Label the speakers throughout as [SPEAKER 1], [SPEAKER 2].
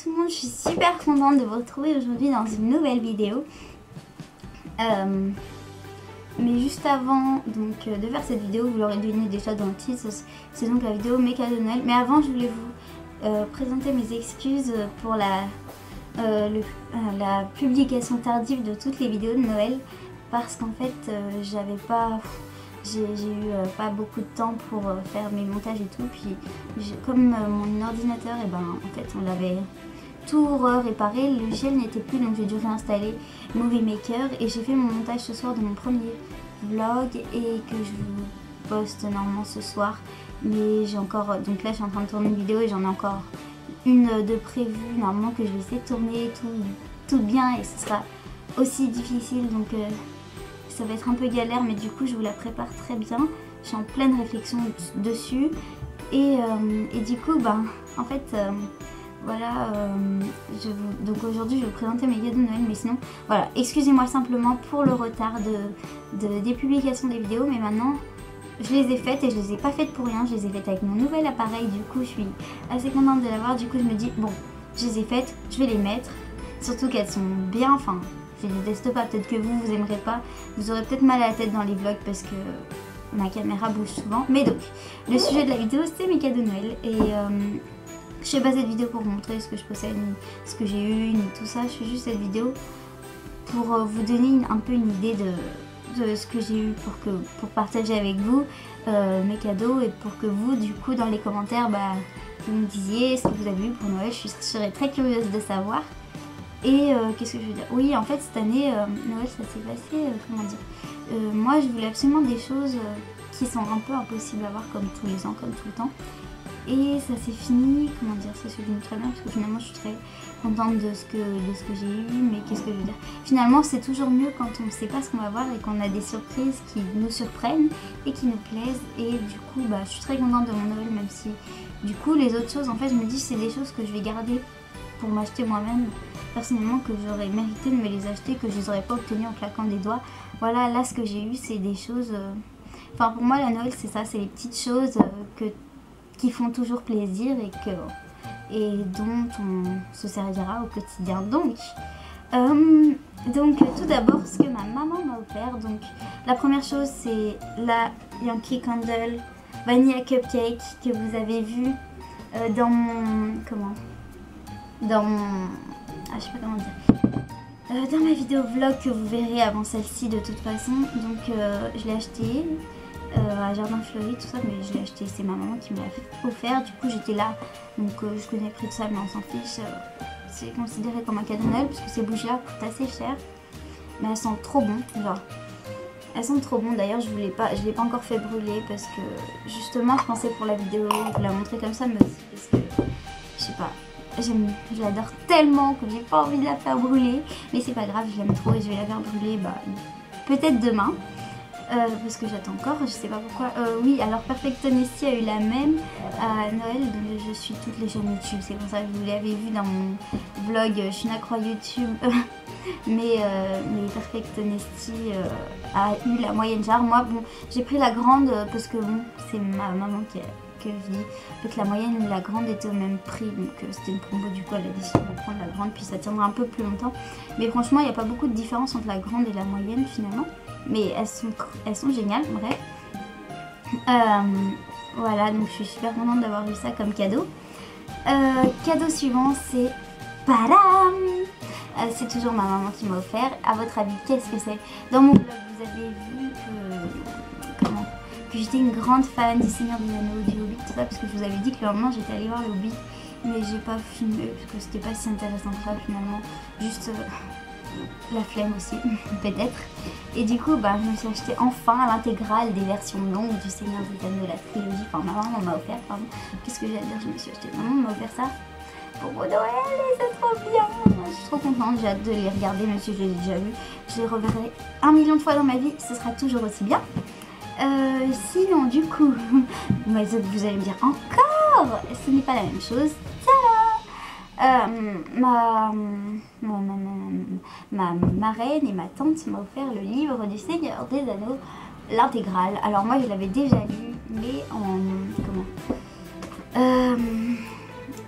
[SPEAKER 1] tout le monde, je suis super contente de vous retrouver aujourd'hui dans une nouvelle vidéo. Mais juste avant donc, de faire cette vidéo, vous l'aurez deviné déjà dans le titre, c'est donc la vidéo mes cadeaux de Noël. Mais avant, je voulais vous présenter mes excuses pour la publication tardive de toutes les vidéos de Noël. Parce qu'en fait, j'ai eu pas beaucoup de temps pour faire mes montages et tout. Puis comme mon ordinateur, et en fait on l'avait tout réparé, le logiciel n'était plus, donc j'ai dû réinstaller Movie Maker. Et j'ai fait mon montage ce soir de mon premier vlog et que je vous poste normalement ce soir. Mais j'ai encore, donc là je suis en train de tourner une vidéo et j'en ai encore une de prévue normalement que je vais essayer de tourner tout bien, et ce sera aussi difficile, donc ça va être un peu galère, mais du coup je vous la prépare très bien. Je suis en pleine réflexion dessus et du coup en fait voilà, donc aujourd'hui je vais vous présenter mes cadeaux de Noël, mais sinon voilà, excusez-moi simplement pour le retard des publications des vidéos, mais maintenant je les ai faites et je les ai pas faites pour rien. Je les ai faites avec mon nouvel appareil, du coup je suis assez contente de l'avoir. Du coup je me dis bon, je les ai faites, je vais les mettre, surtout qu'elles sont bien, enfin je les déteste pas, peut-être que vous aimerez pas, vous aurez peut-être mal à la tête dans les vlogs parce que ma caméra bouge souvent. Mais donc le sujet de la vidéo c'est mes cadeaux de Noël, et je fais pas cette vidéo pour vous montrer ce que je possède, ni ce que j'ai eu, ni tout ça. Je fais juste cette vidéo pour vous donner un peu une idée de ce que j'ai eu, pour partager avec vous mes cadeaux, et pour que vous du coup dans les commentaires vous me disiez ce que vous avez eu pour Noël. Je serais très curieuse de savoir. Et qu'est-ce que je veux dire? Oui, en fait cette année Noël ça s'est passé, comment dire, moi je voulais absolument des choses qui sont un peu impossibles à avoir comme tous les ans, comme tout le temps. Et ça s'est fini, comment dire, ça s'est fini très bien parce que finalement je suis très contente de ce que j'ai eu. Mais qu'est-ce que je veux dire, finalement c'est toujours mieux quand on ne sait pas ce qu'on va voir et qu'on a des surprises qui nous surprennent et qui nous plaisent. Et du coup je suis très contente de mon Noël, même si du coup les autres choses, en fait je me dis c'est des choses que je vais garder pour m'acheter moi-même personnellement, que j'aurais mérité de me les acheter, que je les aurais pas obtenues en claquant des doigts. Voilà, là ce que j'ai eu c'est des choses, enfin pour moi la Noël c'est ça, c'est les petites choses qui font toujours plaisir et dont on se servira au quotidien. Donc tout d'abord ce que ma maman m'a offert. Donc la première chose c'est la Yankee Candle Vanilla Cupcake que vous avez vu dans mon je sais pas comment dire, dans ma vidéo vlog que vous verrez avant celle-ci de toute façon. Donc je l'ai acheté à Jardin Fleuri, tout ça, mais je l'ai acheté, c'est ma maman qui me l'a offert. Du coup j'étais là, donc je connais le prix de ça, mais on s'en fiche. C'est considéré comme un cadeau de Noël parce que ces bougies là coûtent assez cher, mais elles sentent trop bon, genre elles sont trop bon. D'ailleurs je l'ai pas encore fait brûler parce que justement je pensais pour la vidéo vous la montrer comme ça, mais aussi parce que je sais pas, je l'adore tellement que j'ai pas envie de la faire brûler. Mais c'est pas grave, je l'aime trop et je vais la faire brûler peut-être demain. Parce que j'attends encore, je sais pas pourquoi. Oui, alors Perfect Honesty a eu la même à Noël, donc je suis toutes les chaînes YouTube, c'est pour ça que vous l'avez vu dans mon vlog, je suis une accro YouTube. mais Perfect Honesty a eu la moyenne jarre. Moi bon, j'ai pris la grande parce que bon, c'est ma maman que je dis. En fait la moyenne et la grande étaient au même prix, donc c'était une promo, du coup elle a décidé de prendre la grande, puis ça tiendra un peu plus longtemps. Mais franchement il n'y a pas beaucoup de différence entre la grande et la moyenne finalement. Mais elles sont géniales, bref. Voilà, donc je suis super contente d'avoir eu ça comme cadeau. Cadeau suivant, c'est padam, c'est toujours ma maman qui m'a offert. À votre avis, qu'est-ce que c'est? Dans mon blog, vous avez vu que j'étais une grande fan du Seigneur des Anneaux, du Hobbit, tout ça, parce que je vous avais dit que le lendemain j'étais allée voir le Hobbit, mais j'ai pas filmé parce que c'était pas si intéressant que ça finalement. Juste la flemme aussi, peut-être. Et du coup, je me suis acheté enfin l'intégrale des versions longues du Seigneur des Anneaux, la trilogie. Enfin, ma maman m'a offert, pardon. Qu'est-ce que j'ai à dire? Je me suis acheté. Maman m'a offert ça pour Noël et c'est trop bien. Je suis trop contente, j'ai hâte de les regarder, même si je les ai déjà vus. Je les reverrai 1 million de fois dans ma vie, ce sera toujours aussi bien. Sinon, du coup, vous allez me dire encore, ce n'est pas la même chose. Ma marraine et ma tante m'ont offert le livre du Seigneur des Anneaux, l'intégrale. Alors moi je l'avais déjà lu, mais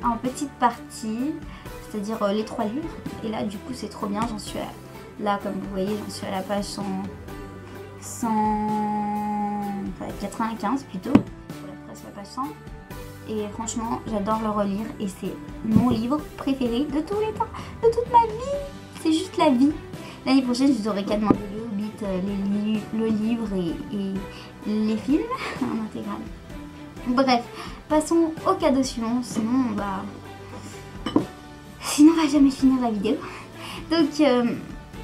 [SPEAKER 1] en petite partie. c'est-à-dire les 3 livres. Et là du coup c'est trop bien, j'en suis là comme vous voyez, j'en suis à la page 95 plutôt, presque la page 100. Et franchement j'adore le relire et c'est mon livre préféré de tous les temps, de toute ma vie. C'est juste la vie. L'année prochaine je vous aurai qu'à demander le Hobbit, le livre et les films en intégral. Bref, passons au cadeau suivant, sinon on va jamais finir la vidéo. Donc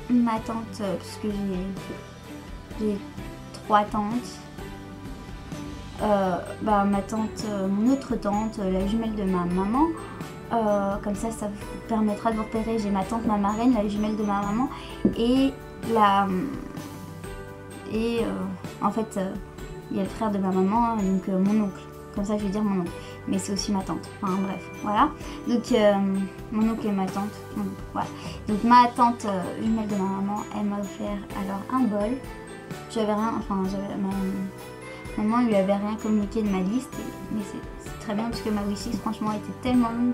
[SPEAKER 1] ma tante, parce que j'ai 3 tantes, ma tante, mon autre tante, la jumelle de ma maman, comme ça vous permettra de vous repérer. J'ai ma tante, ma marraine, la jumelle de ma maman, et en fait il y a le frère de ma maman, donc mon oncle. Comme ça je vais dire mon oncle, mais c'est aussi ma tante. Enfin bref, voilà. Donc mon oncle et ma tante. Voilà. Donc ma tante jumelle de ma maman, elle m'a offert alors un bol. J'avais rien, enfin ma maman lui avait rien communiqué de ma liste, mais c'est très bien parce que ma wishlist franchement était tellement longue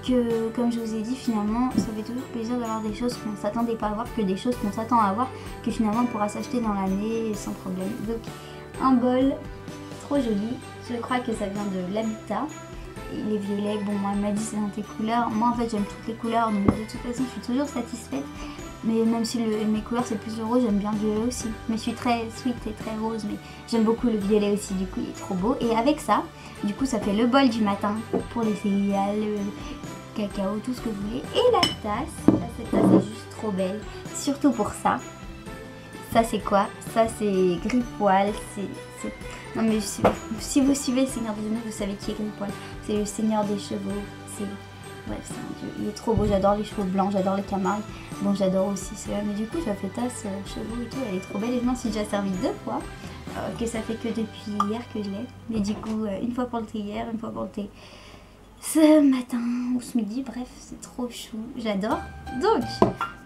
[SPEAKER 1] que, comme je vous ai dit, finalement ça fait toujours plaisir d'avoir des choses qu'on ne s'attendait pas à avoir, que des choses qu'on s'attend à avoir, que finalement on pourra s'acheter dans l'année sans problème. Donc un bol trop joli, je crois que ça vient de l'Habitat. Les violets, bon moi elle m'a dit c'est dans tes couleurs, moi en fait j'aime toutes les couleurs, donc de toute façon je suis toujours satisfaite. Mais même si mes couleurs c'est plus le rose, j'aime bien le violet aussi. Mais je suis très sweet et très rose, mais j'aime beaucoup le violet aussi, du coup il est trop beau. Et avec ça, du coup ça fait le bol du matin pour les céréales, le cacao, tout ce que vous voulez. Et la tasse, cette tasse est juste trop belle, surtout pour ça. Ça c'est quoi? Ça c'est Gris-Poil, non mais si vous suivez le Seigneur des Anneaux, vous savez qui est Gris-Poil. C'est le Seigneur des chevaux, bref, c'est un dieu, il est trop beau, j'adore les chevaux blancs, j'adore les camargues. Bon, j'adore aussi cela, mais du coup, je fais tasse, chevaux et tout, elle est trop belle. Et je m'en suis déjà servi 2 fois, que ça fait que depuis hier que je l'ai. Mais du coup, une fois pour le thé hier, une fois pour le thé ce matin ou ce midi, bref, c'est trop chou, j'adore. Donc,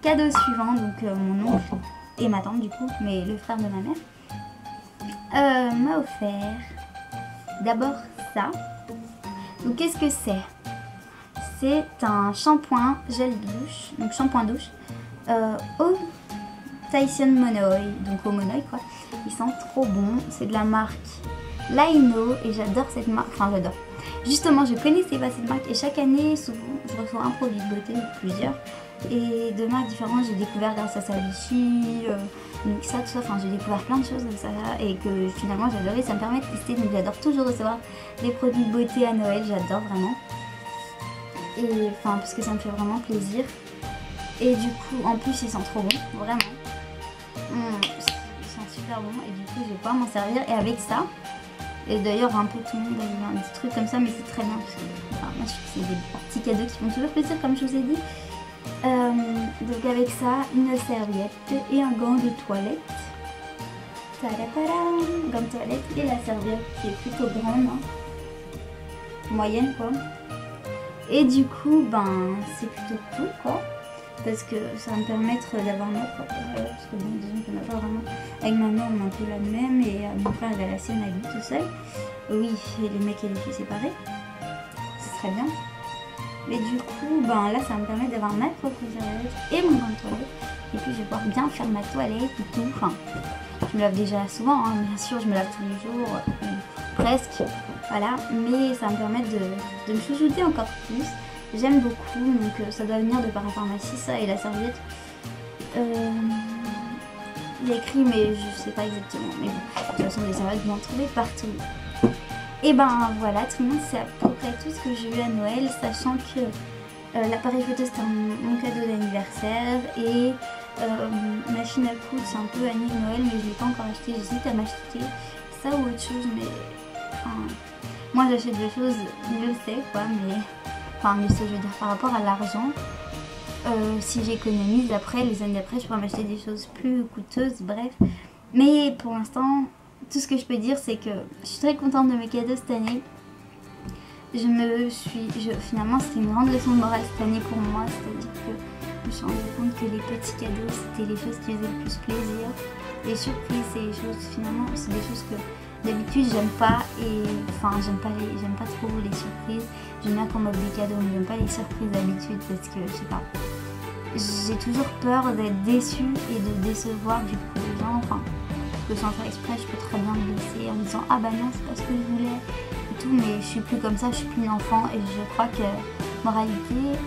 [SPEAKER 1] cadeau suivant, donc mon oncle et ma tante du coup, mais le frère de ma mère, m'a offert d'abord ça. Donc, qu'est-ce que c'est? C'est un shampoing gel douche, donc shampoing douche au Tyson Monoï, donc au Monoï quoi. Il sent trop bon, c'est de la marque Laino et j'adore cette marque, enfin j'adore. Justement je connaissais pas cette marque et chaque année souvent je reçois un produit de beauté ou plusieurs. Et de marques différentes j'ai découvert grâce à Vichy, Mixa, tout ça, enfin j'ai découvert plein de choses comme ça et que finalement j'adorais, ça me permet de tester, donc j'adore toujours recevoir des produits de beauté à Noël, j'adore vraiment. Et enfin parce que ça me fait vraiment plaisir. Et du coup en plus ils sont trop bons, vraiment. Ils sont super bons et du coup je vais pouvoir m'en servir. Et avec ça, et d'ailleurs un peu tout le monde a eu un petit truc comme ça, mais c'est très bien parce que enfin, moi je trouve que c'est des petits cadeaux qui font toujours plaisir comme je vous ai dit. Donc avec ça, une serviette et un gant de toilette. Tadapara, gant de toilette et la serviette qui est plutôt grande, hein. Moyenne quoi. Et du coup, ben c'est plutôt cool quoi, parce que ça va me permettre d'avoir ma propre, parce que bon, disons qu'on n'a pas vraiment, avec ma mère on a un peu la même et mon frère il a la sienne à lui tout seul. Oui, et les mecs et les filles séparés, ce serait bien. Mais du coup, ben là ça va me permettre d'avoir ma propre serviette et mon gant de toilette. Et puis je vais pouvoir bien faire ma toilette et tout. Enfin, je me lave déjà souvent, hein, bien sûr, je me lave tous les jours, presque. Voilà, mais ça me permet de me chouchouter encore plus. J'aime beaucoup, donc ça doit venir de parapharmacie, ça, et la serviette. Il y a écrit, mais je sais pas exactement. Mais bon, de toute façon, les serviettes, vous en trouvez partout. Et ben voilà, tout le monde, c'est à peu près tout ce que j'ai eu à Noël, sachant que l'appareil photo c'était mon cadeau d'anniversaire et machine à coudre, c'est un peu année de Noël, mais je l'ai pas encore acheté. J'hésite à m'acheter ça ou autre chose, mais enfin, moi j'achète des choses mieux c'est quoi, mais enfin mieux c'est, je veux dire par rapport à l'argent. Si j'économise après, les années d'après, je pourrais m'acheter des choses plus coûteuses, bref. Mais pour l'instant, tout ce que je peux dire, c'est que je suis très contente de mes cadeaux cette année. Finalement, c'était une grande leçon de morale cette année pour moi, c'est-à-dire que je me suis rendu compte que les petits cadeaux, c'était les choses qui faisaient le plus plaisir. Les surprises, c'est les choses, finalement, c'est des choses que D'habitude j'aime pas j'aime pas trop les surprises. J'aime bien qu'on m'offre des cadeaux, mais j'aime pas les surprises d'habitude parce que je sais pas. J'ai toujours peur d'être déçue et de décevoir du coup les gens. Enfin, que sans faire exprès, je peux très bien me blesser en me disant ah bah non c'est pas ce que je voulais et tout, mais je suis plus comme ça, je suis plus une enfant et je crois que moralité,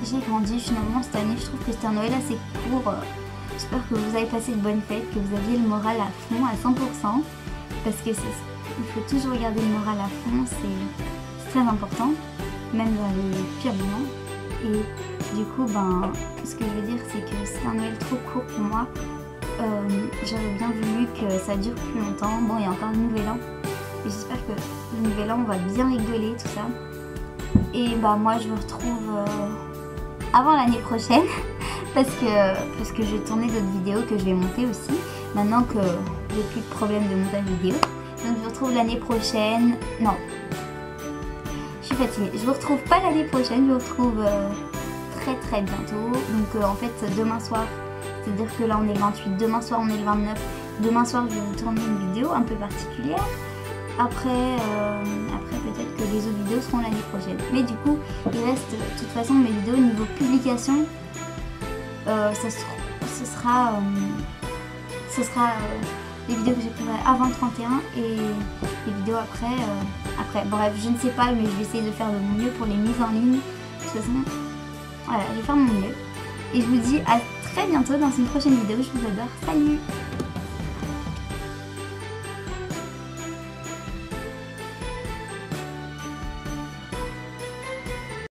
[SPEAKER 1] j'ai grandi finalement cette année. Je trouve que c'était un Noël assez court. J'espère que vous avez passé de bonnes fêtes, que vous aviez le moral à fond, à 100%, parce que il faut toujours garder le moral à fond, c'est très important, même dans les pires moments. Et du coup, ce que je veux dire, c'est que c'est un Noël trop court pour moi. J'aurais bien voulu que ça dure plus longtemps. Bon, il y a encore le Nouvel An, et j'espère que le Nouvel An, on va bien rigoler, tout ça. Et moi, je vous retrouve avant l'année prochaine. Parce que je vais tourner d'autres vidéos que je vais monter aussi, maintenant que j'ai plus de problème de montage vidéo. Donc je vous retrouve l'année prochaine, non, je suis fatiguée, je vous retrouve pas l'année prochaine, je vous retrouve très bientôt. Donc en fait demain soir, c'est-à-dire que là on est le 28, demain soir on est le 29, demain soir je vais vous tourner une vidéo un peu particulière. Après peut-être que les autres vidéos seront l'année prochaine. Mais du coup il reste de toute façon mes vidéos niveau publication. Ce sera les vidéos que j'ai préparées avant le 31 et les vidéos après. Bref, je ne sais pas, mais je vais essayer de faire de mon mieux pour les mises en ligne. De toute façon, voilà, je vais faire mon mieux. Et je vous dis à très bientôt dans une prochaine vidéo. Je vous adore. Salut!